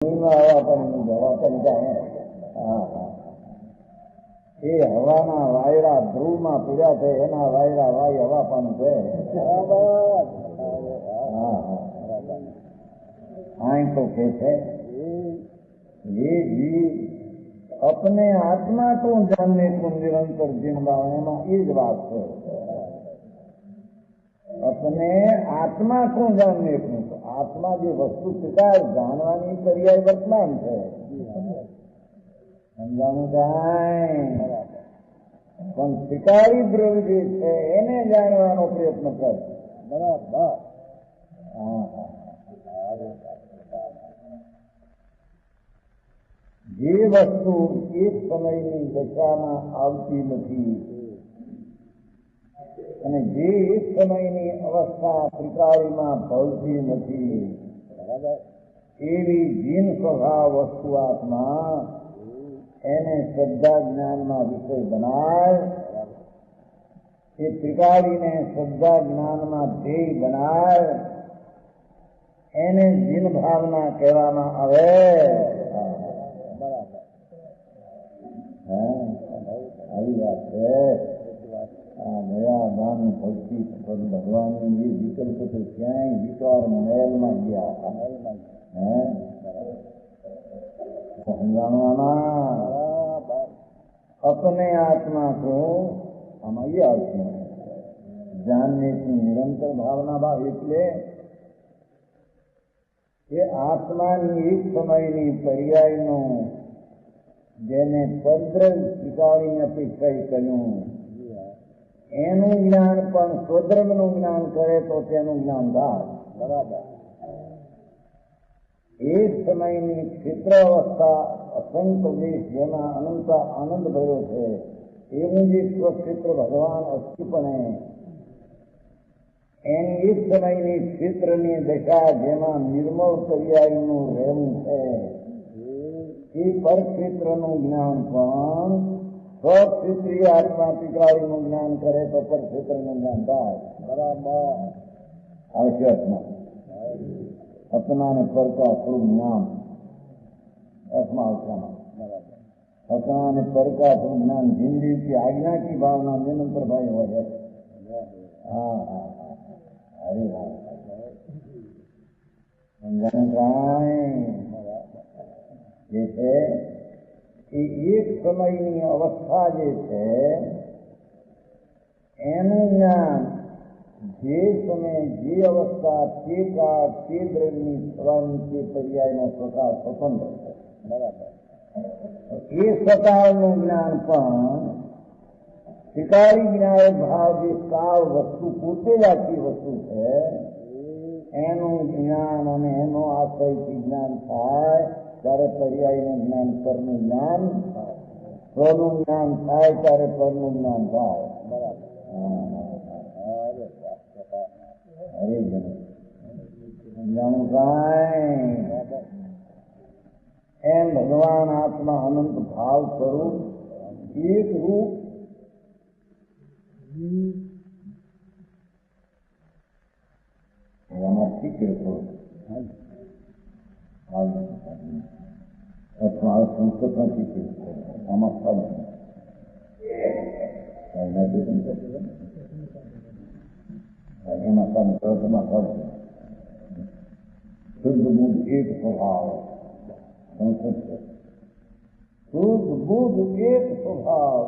જમીનમાં હવા પણ જાય. હા હા, એ હવાના વાયરા ધ્રુવમાં પીડા છે, એના વાયરા વાય હવા પણ છે. હા હા, तो कहते ये जीव अपने आत्मा को जानने को निरंतर जिनवा ये ज बात है. अपने आत्मा को जानने को, आत्मा जो वस्तु स्वीकार जानवानी पर्याय वर्तमान है. समझाणु કાંઈ પણ સ્વીકારી દ્રવ્ય જે છે એને જાણવાનો પ્રયત્ન કર. બરાબર. હા હા, જે વસ્તુ એક સમયની દશામાં આવતી નથી અને જે એક સમયની અવસ્થા ત્રિકાળીમાં ભળતી નથી એવી જીન સ્વભાવ વસ્તુ આત્મા એને શ્રદ્ધા જ્ઞાનમાં વિષય બનાય, એ ત્રિકાળીને શ્રદ્ધા જ્ઞાનમાં ધ્યેય બનાય, એને જીન ભાવના કહેવામાં આવે. આવી વાત છે. આ નયા દાન ભક્તિ ભગવાનની એ વિકલ્પ તો ક્યાંય વિચાર મહેલમાં ગયા. સમજાણવામાં अपने आत्मा को हमारी आत्मा जानने की निरंतर भावना भाव એટલે એ આત્માની એક સમયની પર્યાયનો જેને પદ્ર સ્વીકારીને અપેક્ષા કર્યું એનું જ્ઞાન પણ સ્વદ્રવનું જ્ઞાન કરે તો તેનું જ્ઞાન થાય. બરાબર. એક સમયની ક્ષેત્ર અવસ્થા અસંખ્ય દેશ જેમાં અનંત આનંદ ભર્યો છે એવું જે સ્વક્ષેત્ર ભગવાન અસ્થિપણે એની એક સમયની ક્ષેત્રની દશા જેમાં નિર્મળ પર્યાયનું રહેવું છે એ પરક્ષેત્રનું જ્ઞાન પણ સ્વક્ષેત્રીય આત્મા પિતરાળીનું જ્ઞાન કરે તો પરક્ષેત્રનું જ્ઞાન થાય. બરાબર. આવશે આત્મા अपना ने पर का स्वरूप ज्ञान आत्मा आत्मा अपना ने पर का स्वरूप ज्ञान जिंदगी की आज्ञा की भावना निरंतर भाई हो जाए. हाँ हाँ हाँ, अरे जैसे कि एक समयની अवस्था જે છે એનું જ્ઞાન જે સમય જે અવસ્થા તે કાળ તે દ્રવ્યની થવાની તે પર્યાયનો સ્વકાળ સ્વતંત્ર છે. બરાબર. એ સ્વકાળનું જ્ઞાન પણ શિકારી જ્ઞાન ભાવ જે કાળ વસ્તુ પોતે જ આખી વસ્તુ છે એનું જ્ઞાન અને એનો આશ્રયથી જ્ઞાન થાય ત્યારે પર્યાયનું જ્ઞાન પરનું જ્ઞાન સ્વનું જ્ઞાન થાય ત્યારે પરનું જ્ઞાન થાય. બરાબર. અરે જાણું કાંઈ એમ ભગવાન આત્મા અનંત ભાવ સ્વરૂપ એક રૂપ એમાં શીખે અથવા સંસ્કૃતમાં શીખે આમાં એમાં સંસ્કૃતમાં કરશે શુદ્ધ બુદ્ધ એક સ્વભાવ સંસ્કૃત છે. શુદ્ધ બુદ્ધ એક સ્વભાવ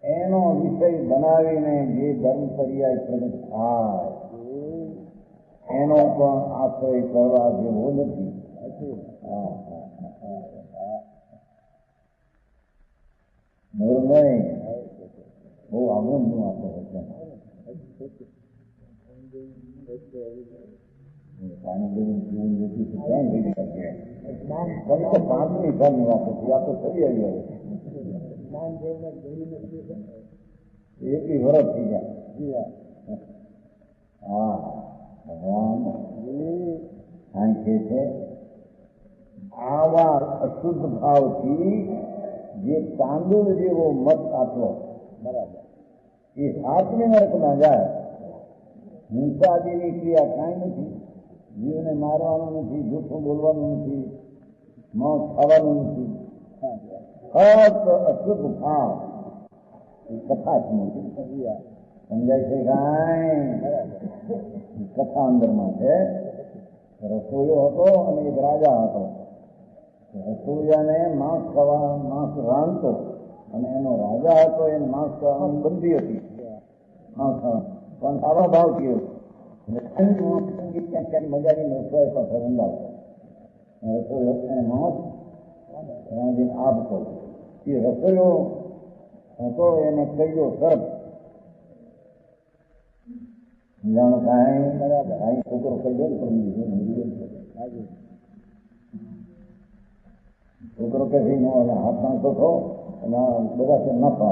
એનો વિષય બનાવીને જે ધર્મ પર્યાય પ્રગટ થાય એનો પણ આશ્રય કરવા જેવો નથી. બરોબર નહીં? બહુ આગળ નું આપો પાણી જીવન જેથી ક્યાં લઈ શકીએ. ફક્ત 5 મિનિટની વાત હતી. આ તો ફરી આવી એક વર્ષ થઈ ગયા. હા, ભગવાન આંખે છે આવા અશુદ્ધ ભાવથી જે તાંદુળ જેવો મત આપો. બરાબર. એ 7મી નરકમાં જાય. હિંસાદીની ક્રિયા કાંઈ નથી. જીવને મારવાનું નથી, જૂઠું બોલવાનું નથી, માંસ ખાવાનું નથી, ફક્ત અશુદ્ધ ભાવ કથા સમજાય છે કાંઈ? કથા અંદરમાં છે. રસોઈયો હતો અને એક રાજા હતો. રસોઈયાને માંસ રાંધતો અને એનો રાજા હતો, એને માંસ ખાવાની બંધી હતી. પણ સારો ભાવ થયો મજાની રસોઈ પાસે રંધાવતો. રસોઈ એને માંસ રાંધીને આપતો. એ રસોઈયો હતો એને કહ્યો સર્પ જાણો કાંઈ બરાબર આ છોકરો કહ્યો ને છોકરો કે હાથમાં તો થો બધા છે નાખો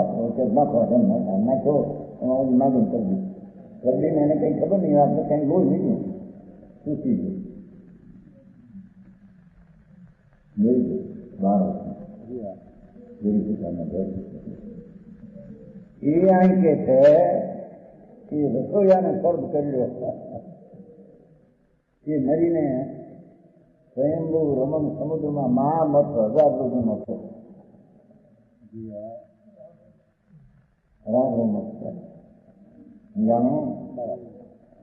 નાખ્યો એમાં નાગીને કરી દીધું. કરીને એને કંઈ ખબર નહીં, આપણે કંઈ લોહી નીકળ્યું સૂચી ગયું. જોઈ ગયું 12 એ આઈ કે છે એ રસોઈયાને સર્પ કર્યો. એ મરીને સ્વયંભૂ રમણ સમુદ્રમાં મહામત 1000 રૂપિયાનો હતો. જાણો.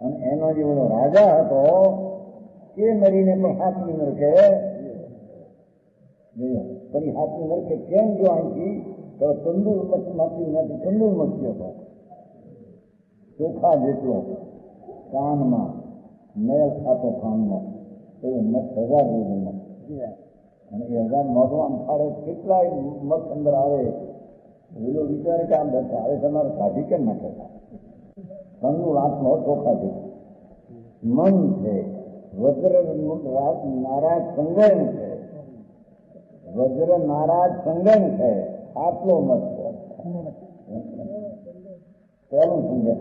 અને એનો જે ઓલો રાજા હતો એ મરીને પણ હાથની નરકે પણ હાથની નરકે કેમ જો અહીંથી તો તંદુર મચ્છીમાંથી નથી તંદુર મચ્છી હતો, ચોખા જેટલો કાનમાં મેલ ખાતો કાનમાં તો એ મત 1000 રૂપિયાનો. અને એ 1000 મોઢમાં ફાળે કેટલાય મત અંદર આવે. પેલો વિચારે કે આમ બધા આવે તમારે કાઢી કેમ નાખે? તંદુર આત્મો ચોખા જેટલો મન છે. વજ્ર નારાજ સંગણ છે, વજ્ર નારાજ સંગણ છે. આટલો મત છે. પહેલું સમજે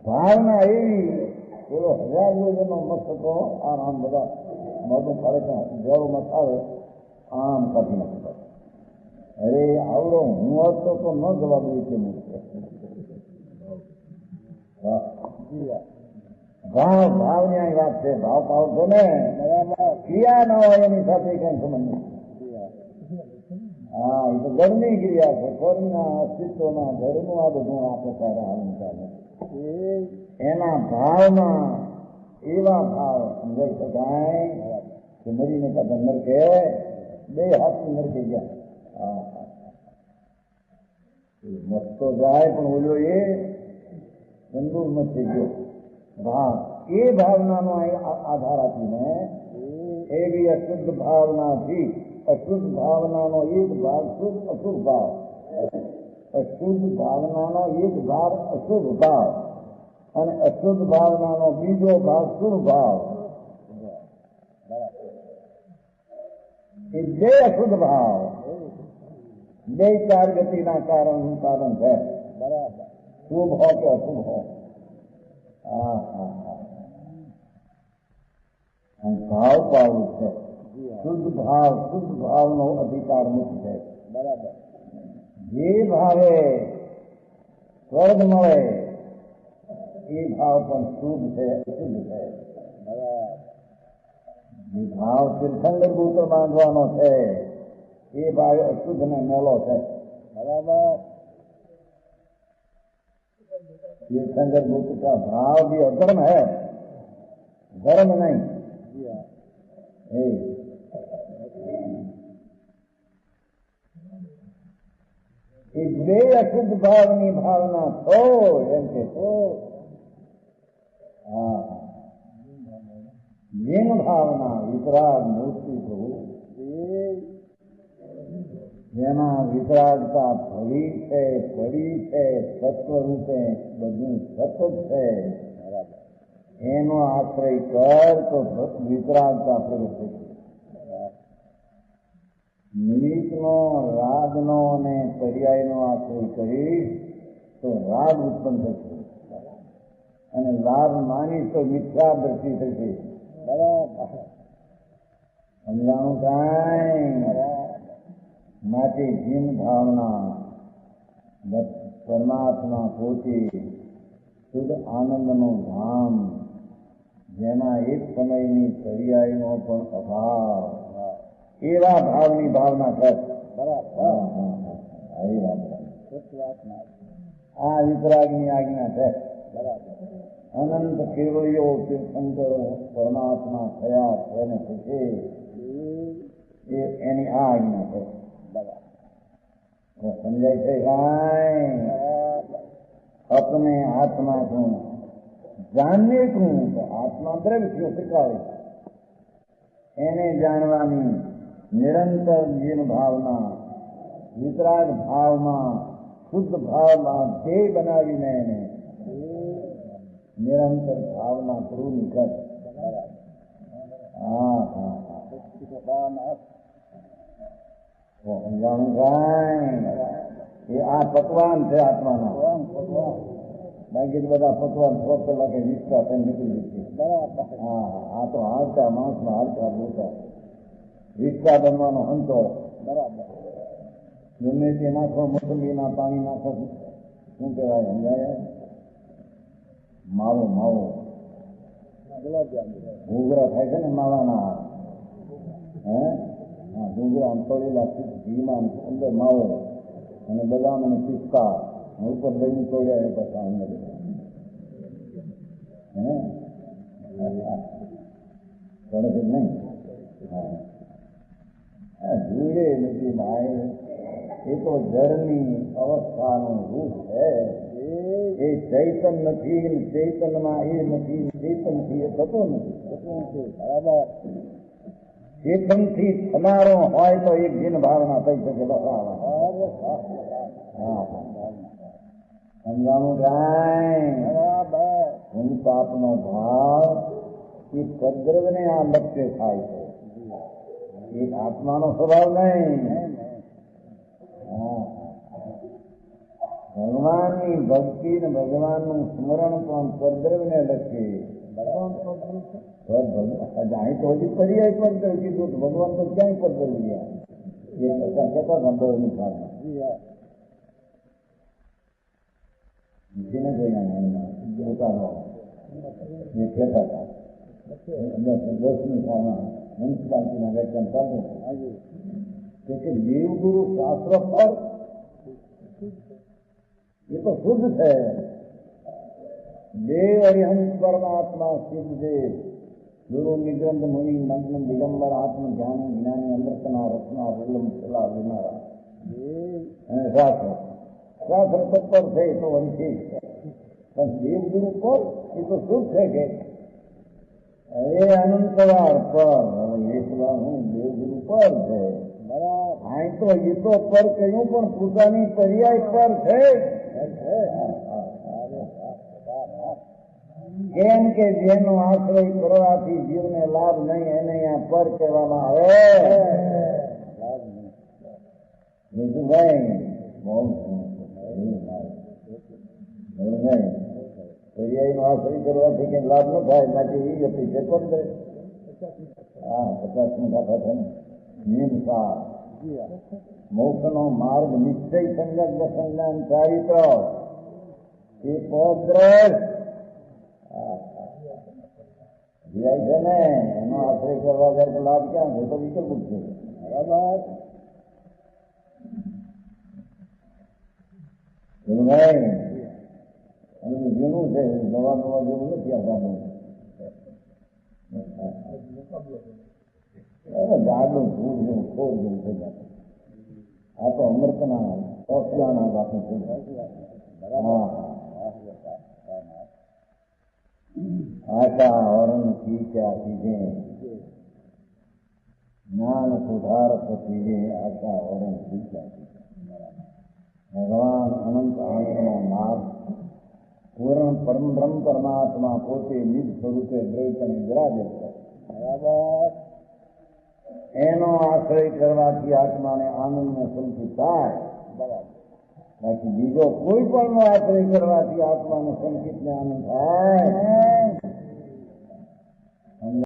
ભાવના એવી. પેલો 1000 રૂપિયાનો મત હતો. આમ બધા મોઢું ફાળે જેવો મત આવે આમ કાઢી નાખતો. અરે આવડો હું હતો તો ન જવાબ દઈ કે ભાવ ની આ વાત છે. ભાવ ભાવ છો ને ક્રિયા ના હોય એની સાથે કઈ સંબંધ નહીં. હા, એ તો ઘરની ક્રિયા છે. ઘરના અસ્તિત્વમાં ઘરનું આ બધું આપણે સારા હાલ ચાલે. એના ભાવમાં એવા ભાવ સમજાઈ શકાય કે મરીને પાછા નરકે 2 હાથની નરકે ગયા. મત તો જાય પણ ઓલો એ તંદુર મત થઈ ગયો ભાવ. એ ભાવનાનો આધાર આપીને એવી અશુદ્ધ ભાવનાથી અશુદ્ધ ભાવનાનો એક ભાગ શુદ્ધ અશુદ્ધ ભાવ, અશુદ્ધ ભાવનાનો એક ભાગ અશુદ્ધ ભાવ અને અશુદ્ધ ભાવનાનો બીજો ભાગ શુદ્ધ ભાવ. એ 2 અશુદ્ધ ભાવ 2 ચાર ગતિના કારણ છે. બરાબર. શુભ હો કે અશુભ હો. ભાવ પાવું છે. શુદ્ધ ભાવનો અધિકાર મુક્ત છે. બરાબર. જે ભાવે સ્વર્ગ મળે એ ભાવ પણ શુદ્ધ છે, અશુદ્ધ છે. જે ભાવ તીર્થંકર ગોત્ર બાંધવાનો છે એ ભાવ અશુદ્ધ ને મેલો છે. બરાબર. तीर्थंकर गोत्र का भाव भी अधर्म है, धर्म नहीं. एक 2 अशुद्ध भावनी भावना तो एम के तो जिन भावना वितराग मूर्ति प्रभु જેમાં વિતરાગતા ભવી છે, પડી છે, તત્વ રૂપે બધું સતત છે. એનો આશ્રય કર તો વિતરાગતા પ્રગટ થશે. નિમિત્તનો, રાગનો અને પર્યાયનો આશ્રય કરીશ તો રાગ ઉત્પન્ન થશે અને લાભ માનીશ તો મિથ્યા દ્રષ્ટિ થશે. બરાબર. સમજાણું કાંઈ? માટે જીન ભાવના પરમાત્મા પોતે શુદ્ધ આનંદનું ધામ જેમાં એક સમયની પર્યાયનો પણ અભાવ, એવા ભાવની ભાવના કર. આવી વાત આ વિતરાગની આજ્ઞા છે. અનંત કેવળીઓ તીર્થંકરો પરમાત્મા થયા તેને પૂછે એની આ આજ્ઞા છે. સમજાય છે કાંઈ? अपने आत्मा को जानने को तो आत्मा द्रव्य सिखावे એને જાણવાની નિરંતર જીન ભાવના વિતરાગ ભાવમાં શુદ્ધ ભાવમાં ધ્યેય બનાવીને એને નિરંતર ભાવના પૂરી કર. સમજાણું કાંઈ? એ આ પકવાન છે આત્માના. બાકી બધા પકવાન 6 કલાકે વિકતા થઈને નીકળી જશે. હા, આ તો હાલતા માણસમાં હાલતા બોલતા વિકતા બનવાનો અંતો. ગમે તે નાખો, મોસંબીના પાણી નાખો, શું કહેવાય સમજાય? માવો માવો ઘૂઘરા થાય છે ને માવાના. હે હા, ઘૂઘરા તળેલા ઘીમાં અંદર માવો અને બદામ અને પિસ્તા ઉપર દહીં તોડ્યા પછી અંદર પડે છે નહીં. હા, ધૂળે નથી ભાઈ, એ તો જળની અવસ્થાનું રૂપ છે. એ ચૈતન નથી, ચૈતનમાં એ નથી, ચૈતનથી એ થતો નથી. બરાબર. ચેતનથી તમારો હોય તો એક જીન ભાવના થઈ શકે. સમજાણું કાંઈ? હું પાપનો ભાવ એ પદ્રવને આ લક્ષ્ય થાય છે, એક આત્માનો સ્વભાવ નહીં. ભગવાનની ભક્તિ ને ભગવાનનું સ્મરણ પણ પદ્રવને લક્ષ્ય. અહીં તો હજી પર્યાય પદ્ધર કીધું તો ભગવાન તો ક્યાંય પદ્ધર ગયા એ કહેતા સંભવની ભાવના પોતાનો એ કહેતા હતા. 10મી સાલમાં મ્યુનિસિપાલિટીના વ્યાખ્યાન ચાલતું કે દેવગુરુ શાસ્ત્ર પર એ તો શુદ્ધ છે. દેવ હરિહંસ પરમાત્મા સિદ્ધ દેવ ગુરુ નિગ્રંથ મુનિ મંત્ર દિગંબર આત્મ જ્ઞાની જ્ઞાની અમૃતના રત્ના વિલમ સલાહ લેનારા અને શાસ્ત્ર શાસ્ત્ર તત્પર છે એ તો વંશી છે, પણ દેવગુરુ પર એ તો શુદ્ધ છે કે એ અનંતવાર પર. હવે એકલા હું દેવગુરુ પર છે. અહીં તો એ તો પર કહ્યું પણ પોતાની પર્યાય પર છે. કેમ કે જેનો આશ્રય કરવાથી જીવને લાભ નહીં એને અહીંયા પર કહેવામાં આવે. બીજું ભાઈ પર્યાય નો આશ્રય કરવાથી કઈ લાભ ન થાય. માટે એ હતી છે પર દે. હા, 50 ખાતા થાય ને નિયમતા મોક્ષ નો માર્ગ નિશ્ચય સંજ્ઞ સંજ્ઞાન ચારિત્ર એ પદ્રશ જાય છે ને એનો આશ્રય કરવા જાય તો લાભ ક્યાં છે? તો વિકલ્પ છે. બરાબર. જૂનું છે, નવા નવા જેવું નથી. ગાડું ધૂળ જેવું ખોર જેવું થઈ જાય. આ તો અમૃતના ઓસલાના બાપુ છે. હા, आशा वरण की क्या चीजें ज्ञान सुधारक चीजें आशा वरण की क्या चीजें. भगवान अनंत आत्मा नाथ पूर्ण परम ब्रह्म परमात्मा पोते निज स्वरूपे દ્વૈતને વિરાજે છે. બરાબર. એનો આશ્રય કરવાથી આત્માને આનંદને સંતોષ થાય. બરાબર. બાકી બીજો કોઈ પણ નો આશ્રય કરવાથી આત્માને સંકિત ને આનંદ થાય.